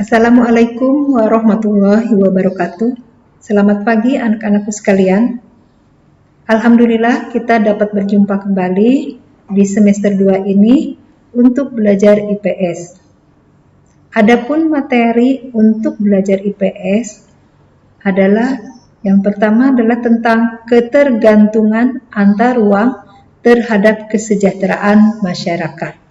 Assalamualaikum warahmatullahi wabarakatuh. Selamat pagi anak-anakku sekalian. Alhamdulillah kita dapat berjumpa kembali di semester 2 ini untuk belajar IPS. Adapun materi untuk belajar IPS adalah yang pertama adalah tentang ketergantungan antar uang terhadap kesejahteraan masyarakat.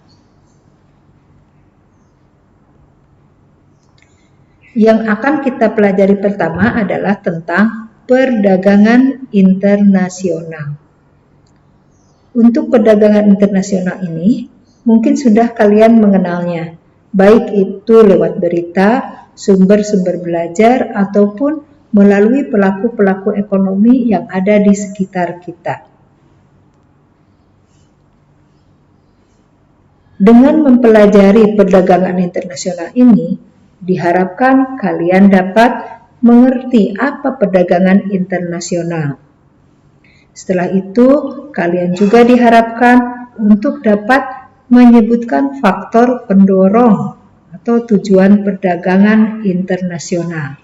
Yang akan kita pelajari pertama adalah tentang perdagangan internasional. Untuk perdagangan internasional ini, mungkin sudah kalian mengenalnya, baik itu lewat berita, sumber-sumber belajar, ataupun melalui pelaku-pelaku ekonomi yang ada di sekitar kita. Dengan mempelajari perdagangan internasional ini, diharapkan kalian dapat mengerti apa perdagangan internasional. Setelah itu, kalian juga diharapkan untuk dapat menyebutkan faktor pendorong atau tujuan perdagangan internasional.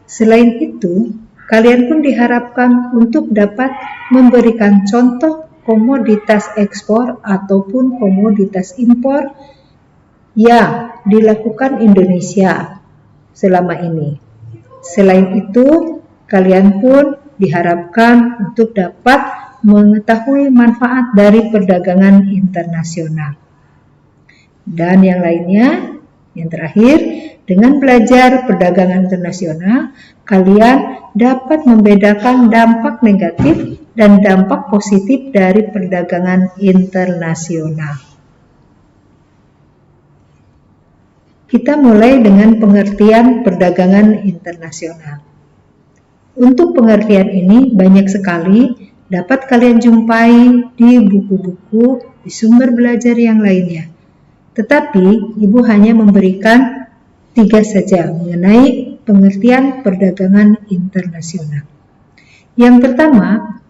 Selain itu, kalian pun diharapkan untuk dapat memberikan contoh komoditas ekspor ataupun komoditas impor yang dilakukan Indonesia selama ini. Selain itu, kalian pun diharapkan untuk dapat mengetahui manfaat dari perdagangan internasional. Dan yang lainnya, yang terakhir, dengan belajar perdagangan internasional, kalian dapat membedakan dampak negatif dan dampak positif dari perdagangan internasional. Kita mulai dengan pengertian perdagangan internasional. Untuk pengertian ini banyak sekali dapat kalian jumpai di buku-buku, di sumber belajar yang lainnya. Tetapi Ibu hanya memberikan 3 saja mengenai pengertian perdagangan internasional. Yang pertama,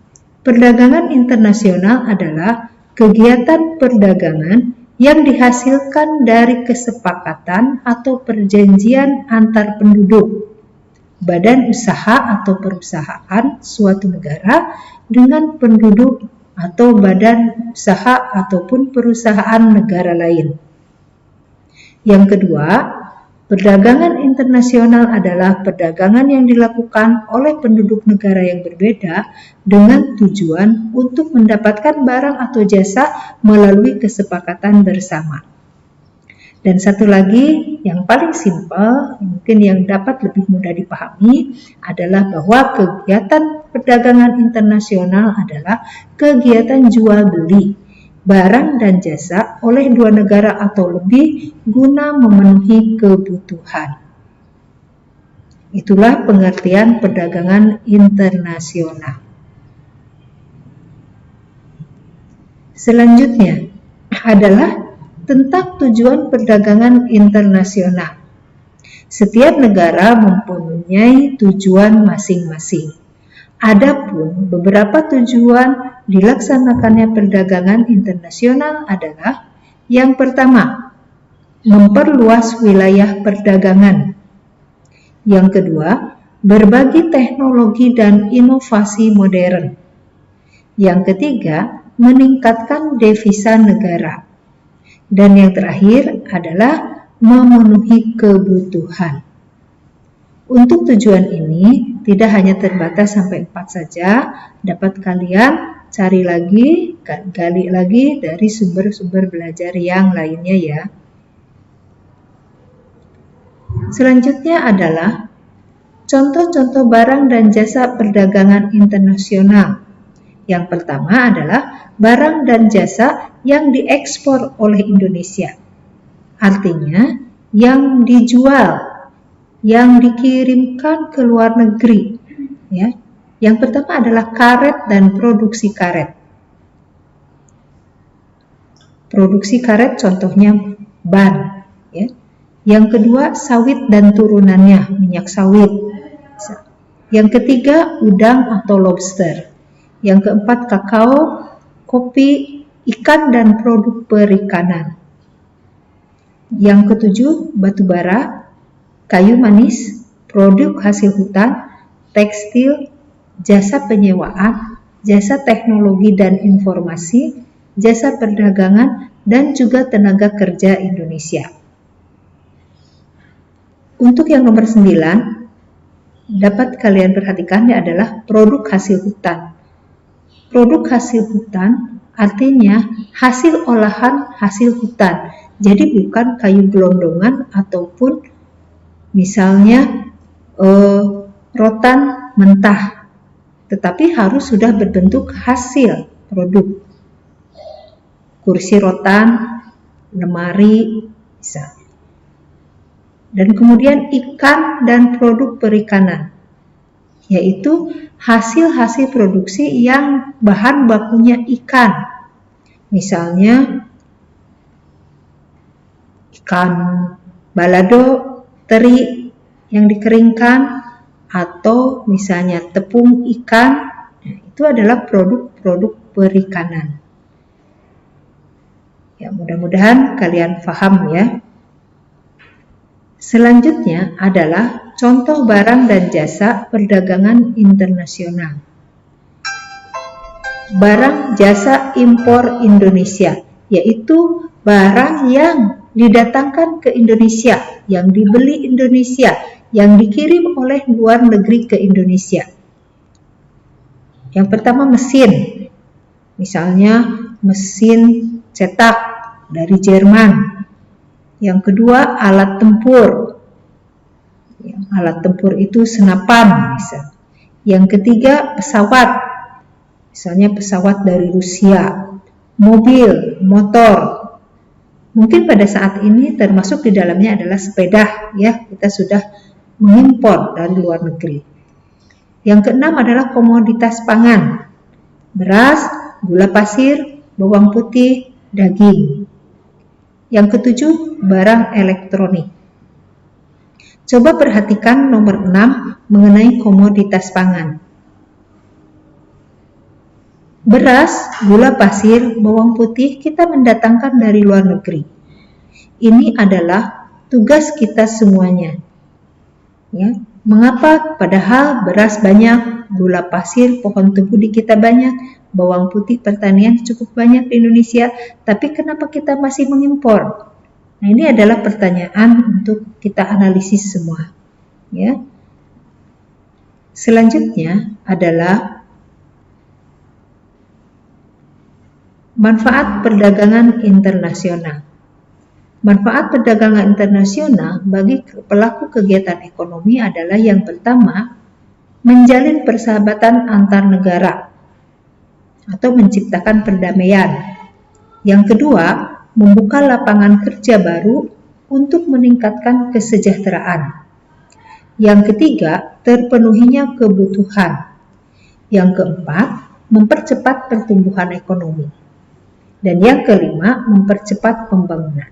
perdagangan internasional adalah kegiatan perdagangan yang dihasilkan dari kesepakatan atau perjanjian antar penduduk, badan usaha atau perusahaan suatu negara dengan penduduk atau badan usaha ataupun perusahaan negara lain. Yang kedua, perdagangan internasional adalah perdagangan yang dilakukan oleh penduduk negara yang berbeda dengan tujuan untuk mendapatkan barang atau jasa melalui kesepakatan bersama. Dan satu lagi yang paling simpel, mungkin yang dapat lebih mudah dipahami adalah bahwa kegiatan perdagangan internasional adalah kegiatan jual beli barang dan jasa oleh 2 negara atau lebih guna memenuhi kebutuhan. Itulah pengertian perdagangan internasional. Selanjutnya adalah tentang tujuan perdagangan internasional. Setiap negara mempunyai tujuan masing-masing. Adapun beberapa tujuan dilaksanakannya perdagangan internasional adalah yang pertama, memperluas wilayah perdagangan. Yang kedua, berbagi teknologi dan inovasi modern. Yang ketiga, meningkatkan devisa negara. Dan yang terakhir adalah memenuhi kebutuhan. Untuk tujuan ini tidak hanya terbatas sampai 4 saja, dapat kalian cari lagi, gali lagi dari sumber-sumber belajar yang lainnya ya. Selanjutnya adalah contoh-contoh barang dan jasa perdagangan internasional. Yang pertama adalah barang dan jasa yang diekspor oleh Indonesia. Artinya, yang dijual, yang dikirimkan ke luar negeri. Ya. Yang pertama adalah karet dan produksi karet. Produksi karet contohnya ban. Ya. Yang kedua, sawit dan turunannya, minyak sawit. Yang ketiga, udang atau lobster. Yang keempat, kakao, kopi, ikan dan produk perikanan. Yang ketujuh, batu bara, kayu manis, produk hasil hutan, tekstil, jasa penyewaan, jasa teknologi dan informasi, jasa perdagangan, dan juga tenaga kerja Indonesia. Untuk yang nomor 9, dapat kalian perhatikan adalah produk hasil hutan. Produk hasil hutan artinya hasil olahan hasil hutan. Jadi bukan kayu gelondongan ataupun misalnya rotan mentah, tetapi harus sudah berbentuk hasil produk. Kursi rotan, lemari, bisa. Dan kemudian ikan dan produk perikanan, yaitu hasil-hasil produksi yang bahan bakunya ikan. Misalnya ikan balado, teri yang dikeringkan, atau misalnya tepung ikan, itu adalah produk-produk perikanan. Ya, mudah-mudahan kalian paham ya. Selanjutnya adalah contoh barang dan jasa perdagangan internasional. Barang jasa impor Indonesia, yaitu barang yang didatangkan ke Indonesia, yang dibeli Indonesia, yang dikirim oleh luar negeri ke Indonesia. Yang pertama mesin, misalnya mesin cetak dari Jerman. Yang kedua alat tempur. Alat tempur itu senapan misal. Yang ketiga pesawat, misalnya pesawat dari Rusia. Mobil, motor. Mungkin pada saat ini termasuk di dalamnya adalah sepeda, ya, kita sudah mengimpor dari luar negeri. Yang keenam adalah komoditas pangan. Beras, gula pasir, bawang putih, daging. Yang ketujuh, barang elektronik. Coba perhatikan nomor 6 mengenai komoditas pangan. Beras, gula pasir, bawang putih kita mendatangkan dari luar negeri. Ini adalah tugas kita semuanya. Ya, mengapa padahal beras banyak, gula pasir, pohon tebu di kita banyak, bawang putih pertanian cukup banyak di Indonesia, tapi kenapa kita masih mengimpor? Nah, ini adalah pertanyaan untuk kita analisis semua. Ya. Selanjutnya adalah manfaat perdagangan internasional. Manfaat perdagangan internasional bagi pelaku kegiatan ekonomi adalah yang pertama, menjalin persahabatan antar negara atau menciptakan perdamaian. Yang kedua, membuka lapangan kerja baru untuk meningkatkan kesejahteraan. Yang ketiga, terpenuhinya kebutuhan. Yang keempat, mempercepat pertumbuhan ekonomi. Dan yang kelima, mempercepat pembangunan.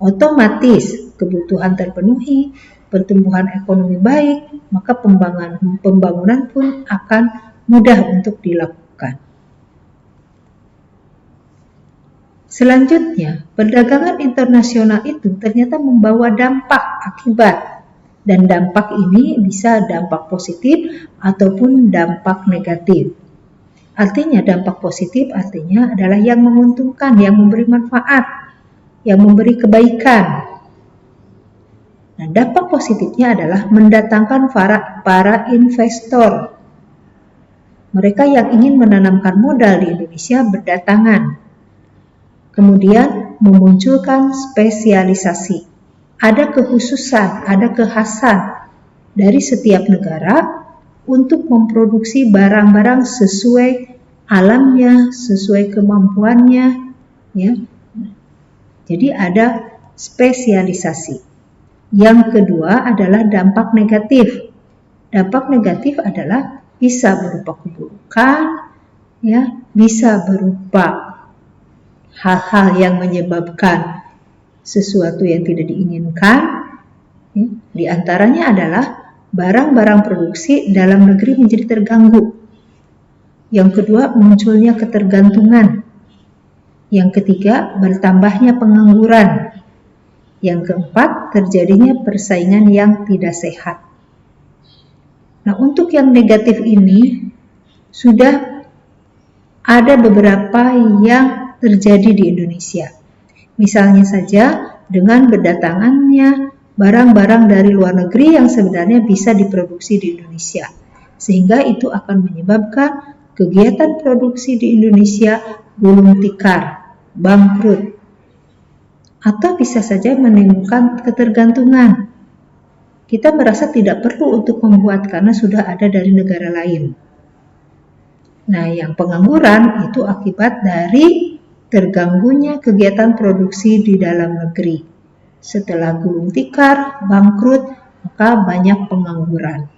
Otomatis kebutuhan terpenuhi, pertumbuhan ekonomi baik, maka pembangunan pun akan mudah untuk dilakukan. Selanjutnya, perdagangan internasional itu ternyata membawa dampak akibat, dan dampak ini bisa dampak positif ataupun dampak negatif. Artinya dampak positif artinya adalah yang menguntungkan, yang memberi manfaat, yang memberi kebaikan. Nah, dampak positifnya adalah mendatangkan para investor. Mereka yang ingin menanamkan modal di Indonesia berdatangan. Kemudian memunculkan spesialisasi. Ada kekhususan, ada kekhasan dari setiap negara untuk memproduksi barang-barang sesuai alamnya, sesuai kemampuannya, ya. Jadi ada spesialisasi. Yang kedua adalah dampak negatif. Dampak negatif adalah bisa berupa keburukan, ya, bisa berupa hal-hal yang menyebabkan sesuatu yang tidak diinginkan. Ya. Di antaranya adalah barang-barang produksi dalam negeri menjadi terganggu. Yang kedua, munculnya ketergantungan. Yang ketiga, bertambahnya pengangguran. Yang keempat, terjadinya persaingan yang tidak sehat. Nah, untuk yang negatif ini sudah ada beberapa yang terjadi di Indonesia. Misalnya saja dengan berdatangannya barang-barang dari luar negeri yang sebenarnya bisa diproduksi di Indonesia. Sehingga itu akan menyebabkan kegiatan produksi di Indonesia gulung tikar, bangkrut, atau bisa saja menimbulkan ketergantungan. Kita merasa tidak perlu untuk membuat karena sudah ada dari negara lain. Nah, yang pengangguran itu akibat dari terganggunya kegiatan produksi di dalam negeri. Setelah gulung tikar, bangkrut, maka banyak pengangguran.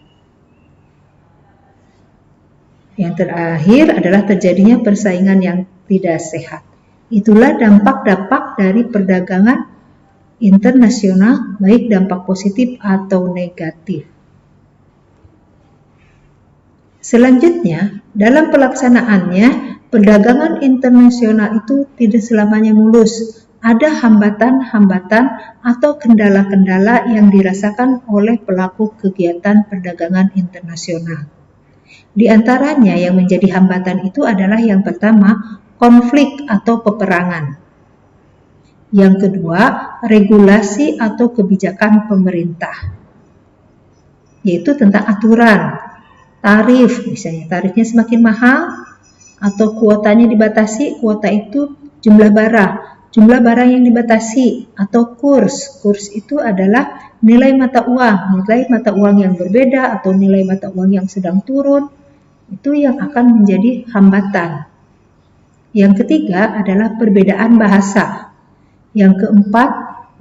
Yang terakhir adalah terjadinya persaingan yang tidak sehat. Itulah dampak-dampak dari perdagangan internasional, baik dampak positif atau negatif. Selanjutnya, dalam pelaksanaannya, perdagangan internasional itu tidak selamanya mulus. Ada hambatan-hambatan atau kendala-kendala yang dirasakan oleh pelaku kegiatan perdagangan internasional. Di antaranya yang menjadi hambatan itu adalah yang pertama, konflik atau peperangan. Yang kedua, regulasi atau kebijakan pemerintah, yaitu tentang aturan, tarif, misalnya tarifnya semakin mahal atau kuotanya dibatasi, kuota itu jumlah barang yang dibatasi, atau kurs itu adalah nilai mata uang yang berbeda atau nilai mata uang yang sedang turun, itu yang akan menjadi hambatan. Yang ketiga adalah perbedaan bahasa. Yang keempat,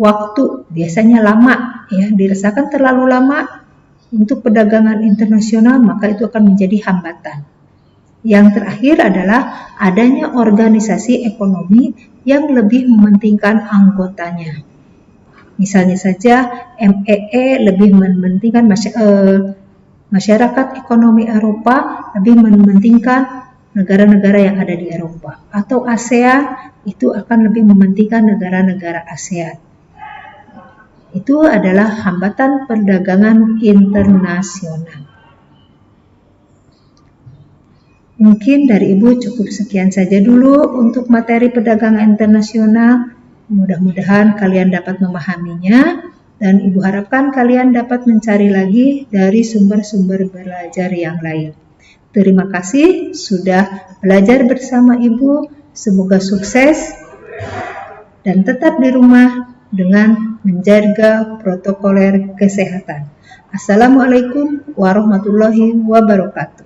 waktu, biasanya lama, ya, dirasakan terlalu lama untuk perdagangan internasional, maka itu akan menjadi hambatan. Yang terakhir adalah adanya organisasi ekonomi yang lebih mementingkan anggotanya. Misalnya saja MEE lebih mementingkan masyarakat ekonomi Eropa lebih mementingkan negara-negara yang ada di Eropa, atau ASEAN itu akan lebih mementingkan negara-negara ASEAN. Itu adalah hambatan perdagangan internasional. Mungkin dari Ibu cukup sekian saja dulu untuk materi perdagangan internasional. Mudah-mudahan kalian dapat memahaminya, dan Ibu harapkan kalian dapat mencari lagi dari sumber-sumber belajar yang lain. Terima kasih sudah belajar bersama Ibu. Semoga sukses dan tetap di rumah dengan menjaga protokoler kesehatan. Assalamualaikum warahmatullahi wabarakatuh.